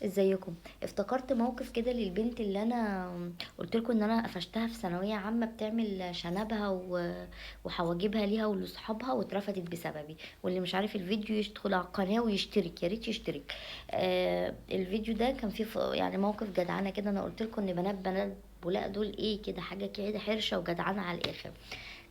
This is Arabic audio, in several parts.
ازيكم؟ افتكرت موقف كده للبنت اللي انا قلت لكم ان انا قفشتها في ثانويه عامه بتعمل شنبها وحواجبها ليها ولاصحابها واترفضت بسببي. واللي مش عارف الفيديو يدخل على القناه ويشترك، يا ريت يشترك. الفيديو ده كان فيه يعني موقف جدعانه كده. انا قلت لكم ان بنات بولاق دول ايه كده، حاجه كده حرشه وجدعانه على الاخر.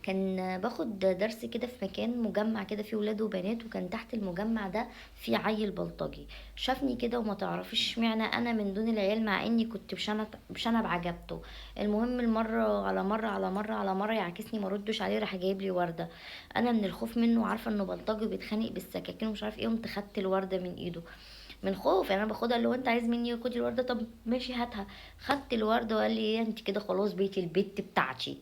كان باخد درس كده في مكان مجمع كده فيه ولاد وبنات، وكان تحت المجمع ده في عيل بلطجي. شافني كده وما تعرفيش اشمعنى انا من دون العيال، مع اني كنت بشنب عجبته. المهم المره على مره على مره على مره يعكسني، ما ردش عليه، راح جايب لي ورده. انا من الخوف منه عارفه انه بلطجي بيتخانق بالسكاكين ومش عارف ايه، قمت خدت الورده من ايده من خوف. يعني انا باخدها اللي هو انت عايز مني خدي الورده، طب ماشي هاتها. خدت الورده وقال لي ايه انت كده خلاص بقيتي البت بتاعتي.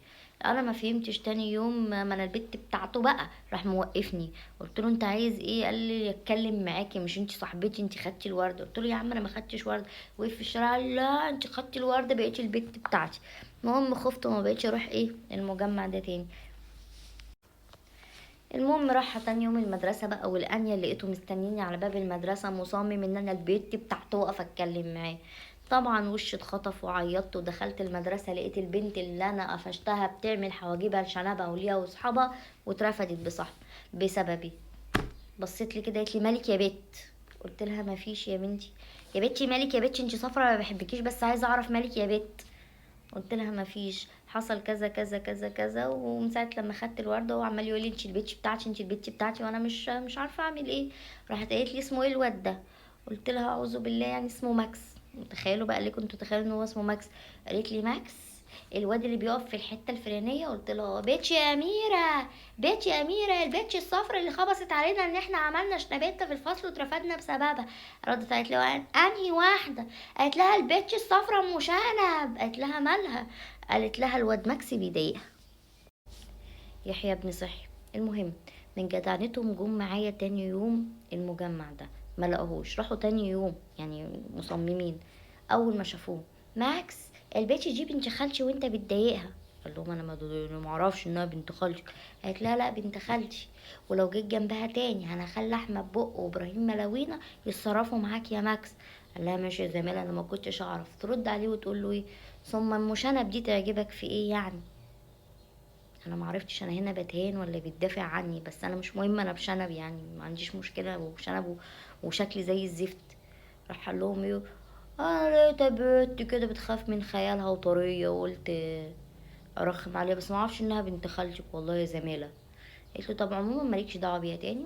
انا ما فهمتش. تاني يوم ما انا البت بتاعته بقى، راح موقفني. قلت له انت عايز ايه؟ قال لي اتكلم معاكي، مش انت صاحبتي، انت خدتي الورده. قلت له يا عم انا ما خدتش ورده. وقف في الشارع قال لا انت خدتي الورده بقيتي البت بتاعتي. المهم خفت وما بقيتش اروح ايه المجمع ده تاني. المهم راح تاني يوم المدرسة بقى، والأنيا لقيته مستنيني على باب المدرسة مصمم ان انا البت بتاعته واقف اتكلم معاه. طبعا وش اتخطف وعيطت، ودخلت المدرسة لقيت البنت اللي انا قفشتها بتعمل حواجبها لشنبها وليها واصحابها واترفدت بسببي. بصيت لي كده قالت لي مالك يا بت؟ قلت لها مفيش يا بنتي. يا بنتي مالك يا بنتي؟ انت صفرا ما بحبكيش بس عايزه اعرف مالك يا بت. قلت لها ما فيش، حصل كذا كذا كذا كذا. ومن ساعه لما خدت الورده هو عمال يقول لي انت البيتش بتاعتي انت البيتش بتاعتي، وانا مش عارفه اعمل ايه. راحت قالت لي اسمه ايه الواد ده؟ قلت لها اعوذ بالله، يعني اسمه ماكس. تخيلوا بقى، ليه كنتوا تخيلوا ان هو اسمه ماكس؟ قالت لي ماكس الواد اللي بيقف في الحته الفلانيه. قلت لها بيتش يا اميره، بيتش يا اميره، البيتش الصفرا اللي خبصت علينا ان احنا عملنا شنبته في الفصل واترفدنا بسببها. ردت قالت لي انهي واحده؟ قالت لها البيتش الصفرا ام شنب. قالت لها مالها؟ قالت لها الواد ماكسي بيضايقها. يحيى ابن صحي. المهم من جدعنتهم جم معايا تاني يوم المجمع ده، ما لقاهوش. راحوا تاني يوم يعني مصممين، اول ما شافوه ماكس البيتش دي بنت خالتي وانت بتضايقها. قال لهم انا ما اعرفش انها بنت خالتي. قالت لا لا بنت خالتي، ولو جيت جنبها تاني انا هخلي احمد بق وابراهيم ملاوينا يتصرفوا معاك يا ماكس. قال لها ماشي يا زميله، انا ما كنتش اعرف. ترد عليه وتقول له ايه؟ ثم ام شنب دي تعجبك في ايه يعني؟ انا ما عرفتش انا هنا بتهان ولا بتدافع عني، بس انا مش مهم، انا بشنب يعني ما عنديش مشكله وبشنب وشكلي زي الزفت. راح قال لهم ايه؟ انا لقيتها بنت كده بتخاف من خيالها وطريه، وقلت ارخم عليها، بس ما اعرفش انها بنت خالتك والله يا زميله. قلت له طب عموما مالكش دعوه بيها تاني.